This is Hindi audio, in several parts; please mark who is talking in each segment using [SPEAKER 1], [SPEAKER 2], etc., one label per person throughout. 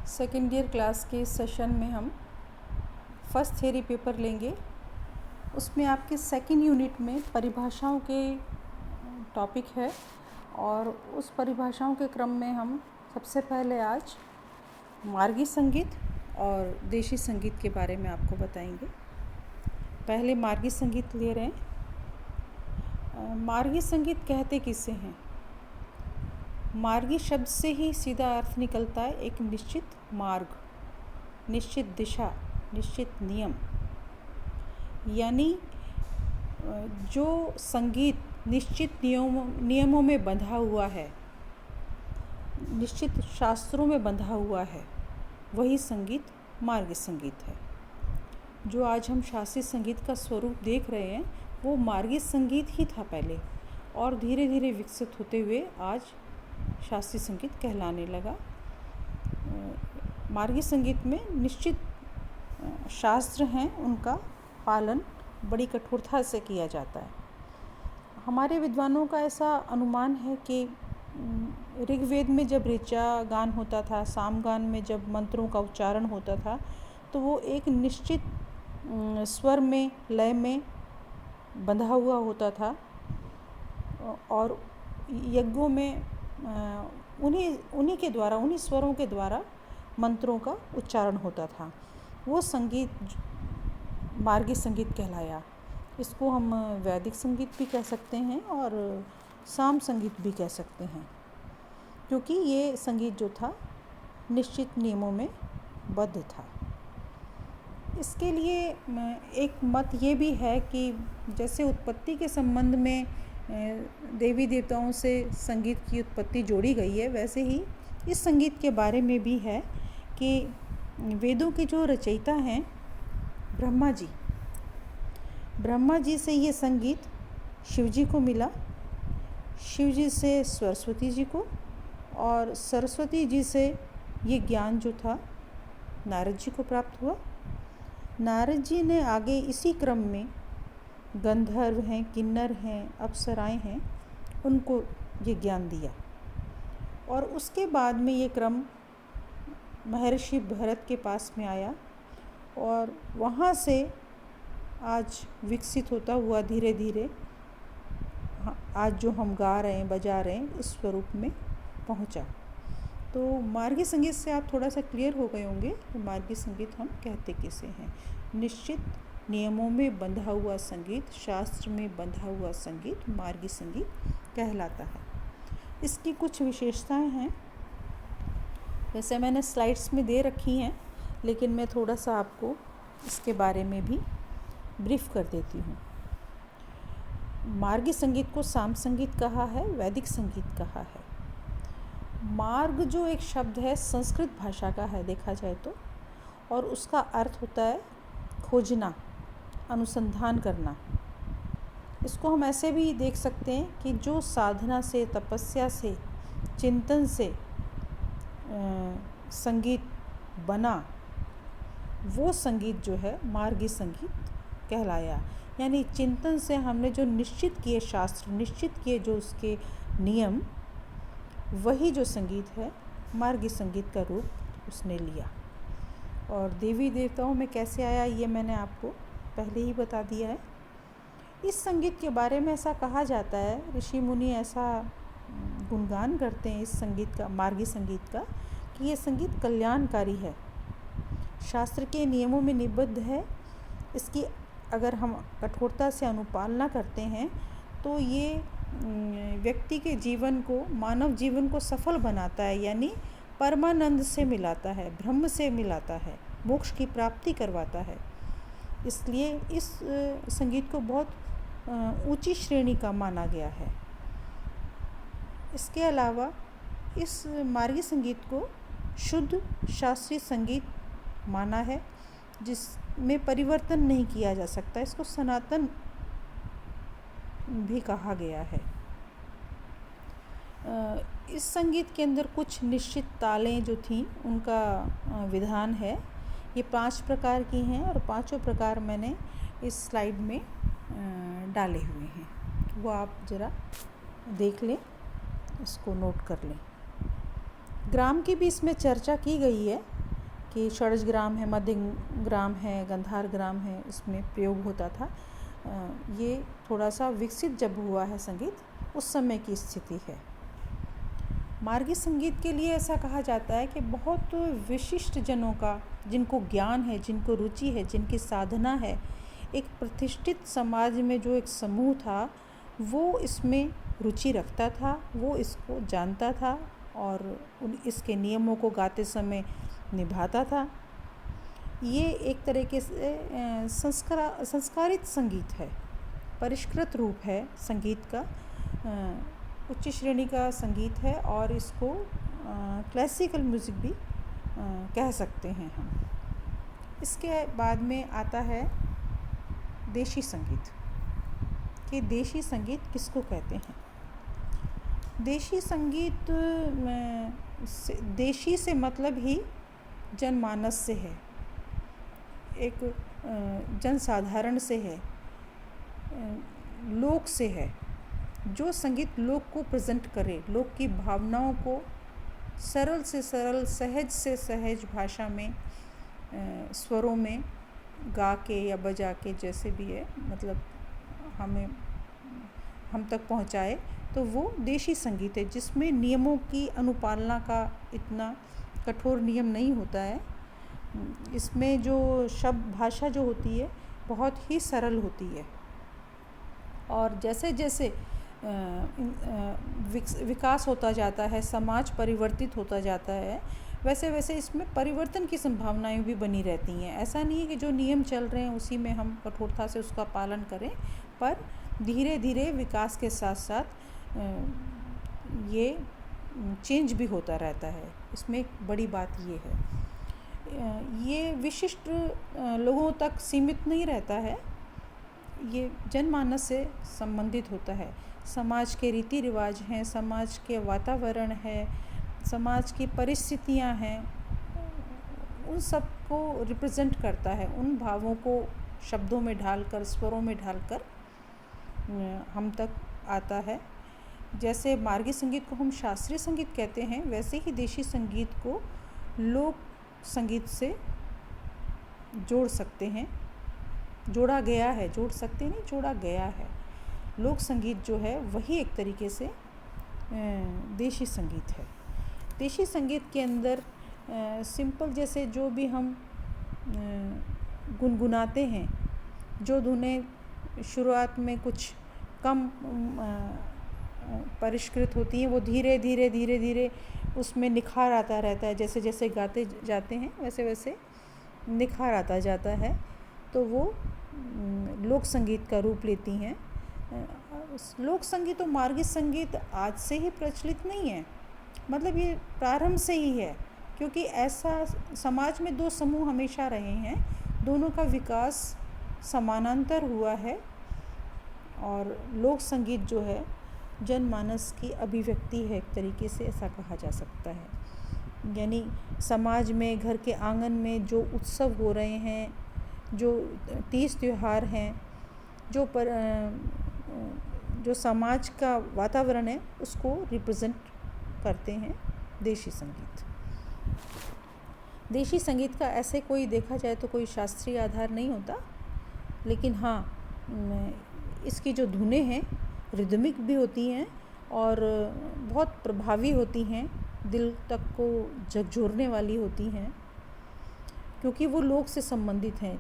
[SPEAKER 1] सेकेंड ईयर क्लास के सेशन में हम फर्स्ट थ्योरी पेपर लेंगे। उसमें आपके सेकेंड यूनिट में परिभाषाओं के टॉपिक है और उस परिभाषाओं के क्रम में हम सबसे पहले आज मार्गी संगीत और देशी संगीत के बारे में आपको बताएंगे। पहले मार्गी संगीत ले रहे हैं। मार्गी संगीत कहते किसे हैं? मार्गी शब्द से ही सीधा अर्थ निकलता है एक निश्चित मार्ग, निश्चित दिशा, निश्चित नियम। यानी जो संगीत निश्चित नियमों में बंधा हुआ है, निश्चित शास्त्रों में बंधा हुआ है, वही संगीत मार्गी संगीत है। जो आज हम शास्त्रीय संगीत का स्वरूप देख रहे हैं वो मार्गी संगीत ही था पहले, और धीरे धीरे विकसित होते हुए आज शास्त्रीय संगीत कहलाने लगा। मार्गी संगीत में निश्चित शास्त्र हैं, उनका पालन बड़ी कठोरता से किया जाता है। हमारे विद्वानों का ऐसा अनुमान है कि ऋग्वेद में जब ऋचा गान होता था, सामगान में जब मंत्रों का उच्चारण होता था, तो वो एक निश्चित स्वर में, लय में बंधा हुआ होता था, और यज्ञों में उन्हीं के द्वारा, उन्हीं स्वरों के द्वारा मंत्रों का उच्चारण होता था। वो संगीत मार्गी संगीत कहलाया। इसको हम वैदिक संगीत भी कह सकते हैं और साम संगीत भी कह सकते हैं, क्योंकि ये संगीत जो था निश्चित नियमों में बद्ध था। इसके लिए एक मत ये भी है कि जैसे उत्पत्ति के संबंध में देवी देवताओं से संगीत की उत्पत्ति जोड़ी गई है, वैसे ही इस संगीत के बारे में भी है कि वेदों के जो रचयिता हैं ब्रह्मा जी से ये संगीत शिव जी को मिला, शिव जी से सरस्वती जी को, और सरस्वती जी से ये ज्ञान जो था नारद जी को प्राप्त हुआ। नारद जी ने आगे इसी क्रम में गंधर्व हैं, किन्नर हैं, अप्सराएं हैं, उनको ये ज्ञान दिया। और उसके बाद में ये क्रम महर्षि भरत के पास में आया और वहाँ से आज विकसित होता हुआ धीरे धीरे आज जो हम गा रहे हैं, बजा रहे हैं, इस स्वरूप में पहुँचा। तो मार्गी संगीत से आप थोड़ा सा क्लियर हो गए होंगे कि मार्गी संगीत हम कहते किसे हैं। निश्चित नियमों में बंधा हुआ संगीत, शास्त्र में बंधा हुआ संगीत मार्गी संगीत कहलाता है। इसकी कुछ विशेषताएं हैं, वैसे मैंने स्लाइड्स में दे रखी हैं, लेकिन मैं थोड़ा सा आपको इसके बारे में भी ब्रीफ कर देती हूँ। मार्गी संगीत को साम संगीत कहा है, वैदिक संगीत कहा है। मार्ग जो एक शब्द है संस्कृत भाषा का है देखा जाए तो, और उसका अर्थ होता है खोजना, अनुसंधान करना। इसको हम ऐसे भी देख सकते हैं कि जो साधना से, तपस्या से, चिंतन से संगीत बना, वो संगीत जो है मार्गी संगीत कहलाया। यानी चिंतन से हमने जो निश्चित किए शास्त्र, निश्चित किए जो उसके नियम, वही जो संगीत है मार्गी संगीत का रूप उसने लिया। और देवी देवताओं में कैसे आया ये मैंने आपको पहले ही बता दिया है। इस संगीत के बारे में ऐसा कहा जाता है, ऋषि मुनि ऐसा गुणगान करते हैं इस संगीत का, मार्गी संगीत का, कि ये संगीत कल्याणकारी है, शास्त्र के नियमों में निबद्ध है। इसकी अगर हम कठोरता से अनुपालना करते हैं तो ये व्यक्ति के जीवन को, मानव जीवन को सफल बनाता है, यानी परमानंद से मिलाता है, ब्रह्म से मिलाता है, मोक्ष की प्राप्ति करवाता है। इसलिए इस संगीत को बहुत ऊंची श्रेणी का माना गया है। इसके अलावा इस मार्गी संगीत को शुद्ध शास्त्रीय संगीत माना है, जिसमें परिवर्तन नहीं किया जा सकता। इसको सनातन भी कहा गया है। इस संगीत के अंदर कुछ निश्चित तालें जो थीं उनका विधान है। ये 5 प्रकार की हैं और पांचों प्रकार मैंने इस स्लाइड में डाले हुए हैं, वो आप ज़रा देख लें, इसको नोट कर लें। ग्राम की भी इसमें चर्चा की गई है, कि षड्ज ग्राम है, मध्य ग्राम है, गंधार ग्राम है, इसमें प्रयोग होता था। ये थोड़ा सा विकसित जब हुआ है संगीत, उस समय की स्थिति है। मार्गी संगीत के लिए ऐसा कहा जाता है कि बहुत विशिष्ट जनों का, जिनको ज्ञान है, जिनको रुचि है, जिनकी साधना है, एक प्रतिष्ठित समाज में जो एक समूह था, वो इसमें रुचि रखता था, वो इसको जानता था और इसके नियमों को गाते समय निभाता था। ये एक तरीके से संस्कारित संगीत है, परिष्कृत रूप है संगीत का, उच्च श्रेणी का संगीत है और इसको क्लासिकल म्यूज़िक भी कह सकते हैं हम। इसके बाद में आता है देशी संगीत, कि देशी संगीत किसको कहते हैं। देशी संगीत में देशी से मतलब ही जनमानस से है, एक जनसाधारण से है, लोक से है। जो संगीत लोक को प्रेजेंट करे, लोक की भावनाओं को सरल से सरल, सहज से सहज भाषा में, स्वरों में गा के या बजा के, जैसे भी है, मतलब हम तक पहुंचाए, तो वो देशी संगीत है, जिसमें नियमों की अनुपालना का इतना कठोर नियम नहीं होता है। इसमें जो शब्द भाषा जो होती है बहुत ही सरल होती है, और जैसे जैसे विकास होता जाता है, समाज परिवर्तित होता जाता है, वैसे वैसे इसमें परिवर्तन की संभावनाएं भी बनी रहती हैं। ऐसा नहीं है कि जो नियम चल रहे हैं उसी में हम कठोरता से उसका पालन करें, पर धीरे धीरे विकास के साथ साथ ये चेंज भी होता रहता है। इसमें एक बड़ी बात ये है, ये विशिष्ट लोगों तक सीमित नहीं रहता है, ये जनमानस से संबंधित होता है। समाज के रीति रिवाज हैं, समाज के वातावरण है, समाज की परिस्थितियां हैं, उन सब को रिप्रेजेंट करता है। उन भावों को शब्दों में ढालकर, स्वरों में ढालकर हम तक आता है। जैसे मार्गी संगीत को हम शास्त्रीय संगीत कहते हैं, वैसे ही देशी संगीत को लोक संगीत से जोड़ सकते हैं, जोड़ा गया है, जोड़ सकते नहीं, जोड़ा गया है। लोक संगीत जो है वही एक तरीके से देशी संगीत है। देशी संगीत के अंदर सिंपल जैसे जो भी हम गुनगुनाते हैं, जो धुनें शुरुआत में कुछ कम परिष्कृत होती हैं, वो धीरे धीरे धीरे धीरे उसमें निखार आता रहता है। जैसे जैसे गाते जाते हैं वैसे वैसे निखार आता जाता है, तो वो लोक संगीत का रूप लेती हैं। लोक संगीत और मार्गी संगीत आज से ही प्रचलित नहीं है, मतलब ये प्रारंभ से ही है, क्योंकि ऐसा समाज में दो समूह हमेशा रहे हैं, दोनों का विकास समानांतर हुआ है, और लोक संगीत जो है जनमानस की अभिव्यक्ति है, एक तरीके से ऐसा कहा जा सकता है। यानी समाज में, घर के आंगन में जो उत्सव हो रहे हैं, जो तीज त्योहार हैं, जो समाज का वातावरण है, उसको रिप्रेजेंट करते हैं देशी संगीत। देशी संगीत का ऐसे कोई देखा जाए तो कोई शास्त्रीय आधार नहीं होता, लेकिन हाँ, इसकी जो धुनें हैं रिदमिक भी होती हैं और बहुत प्रभावी होती हैं, दिल तक को झकझोरने वाली होती हैं, क्योंकि वो लोग से संबंधित हैं,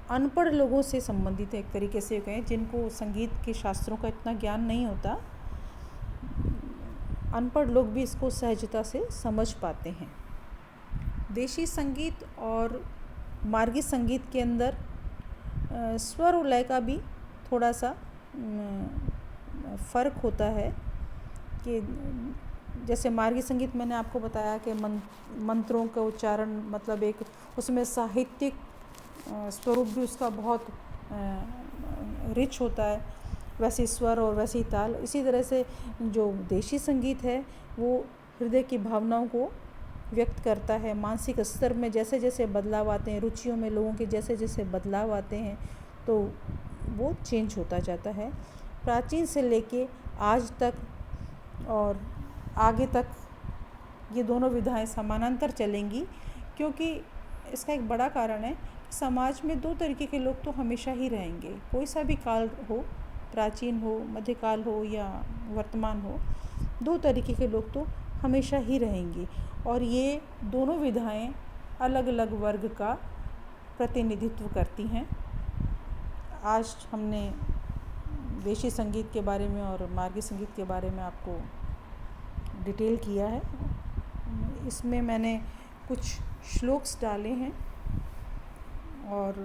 [SPEAKER 1] अनपढ़ लोगों से संबंधित है, एक तरीके से कहें, जिनको संगीत के शास्त्रों का इतना ज्ञान नहीं होता, अनपढ़ लोग भी इसको सहजता से समझ पाते हैं। देशी संगीत और मार्गी संगीत के अंदर स्वर और लय का भी थोड़ा सा फ़र्क होता है, कि जैसे मार्गी संगीत मैंने आपको बताया कि मंत्रों का उच्चारण, मतलब एक उसमें साहित्यिक स्वरूप भी उसका बहुत रिच होता है, वैसे स्वर और वैसी ताल। इसी तरह से जो देशी संगीत है वो हृदय की भावनाओं को व्यक्त करता है। मानसिक स्तर में जैसे जैसे बदलाव आते हैं, रुचियों में लोगों के जैसे जैसे बदलाव आते हैं, तो वो चेंज होता जाता है। प्राचीन से लेके आज तक और आगे तक ये दोनों विधाएं समानांतर चलेंगी, क्योंकि इसका एक बड़ा कारण है कि समाज में दो तरीके के लोग तो हमेशा ही रहेंगे, कोई सा भी काल हो, प्राचीन हो, मध्यकाल हो या वर्तमान हो, दो तरीके के लोग तो हमेशा ही रहेंगे। और ये दोनों विधाएं अलग अलग वर्ग का प्रतिनिधित्व करती हैं। आज हमने देशी संगीत के बारे में और मार्गी संगीत के बारे में आपको डिटेल किया है। इसमें मैंने कुछ श्लोक्स डाले हैं और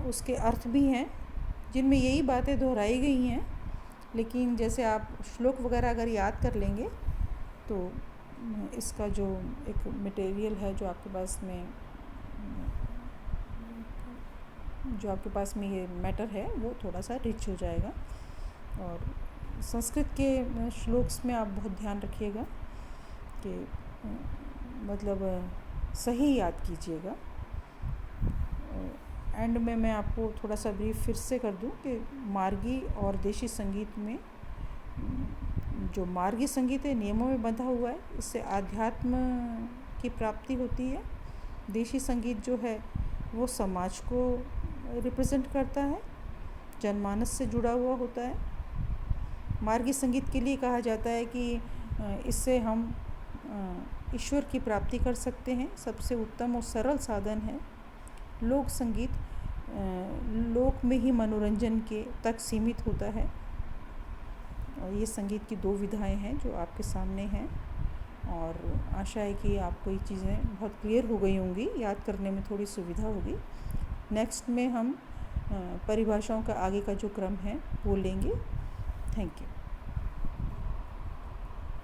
[SPEAKER 1] उसके अर्थ भी हैं जिनमें यही बातें दोहराई गई हैं, लेकिन जैसे आप श्लोक वगैरह अगर याद कर लेंगे तो इसका जो एक मटेरियल है जो आपके पास में ये मैटर है वो थोड़ा सा रिच हो जाएगा। और संस्कृत के श्लोक्स में आप बहुत ध्यान रखिएगा कि मतलब सही याद कीजिएगा। एंड में मैं आपको थोड़ा सा ब्रीफ फिर से कर दूं कि मार्गी और देशी संगीत में जो मार्गी संगीत है नियमों में बंधा हुआ है, इससे आध्यात्म की प्राप्ति होती है। देशी संगीत जो है वो समाज को रिप्रेजेंट करता है, जनमानस से जुड़ा हुआ होता है। मार्गी संगीत के लिए कहा जाता है कि इससे हम ईश्वर की प्राप्ति कर सकते हैं। सबसे उत्तम और सरल साधन है। लोक संगीत लोक में ही मनोरंजन के तक सीमित होता है। और ये संगीत की दो विधाएं हैं जो आपके सामने हैं, और आशा है कि आपको ये चीज़ें बहुत क्लियर हो गई होंगी, याद करने में थोड़ी सुविधा होगी। नेक्स्ट में हम परिभाषाओं का आगे का जो क्रम है वो लेंगे। Thank you.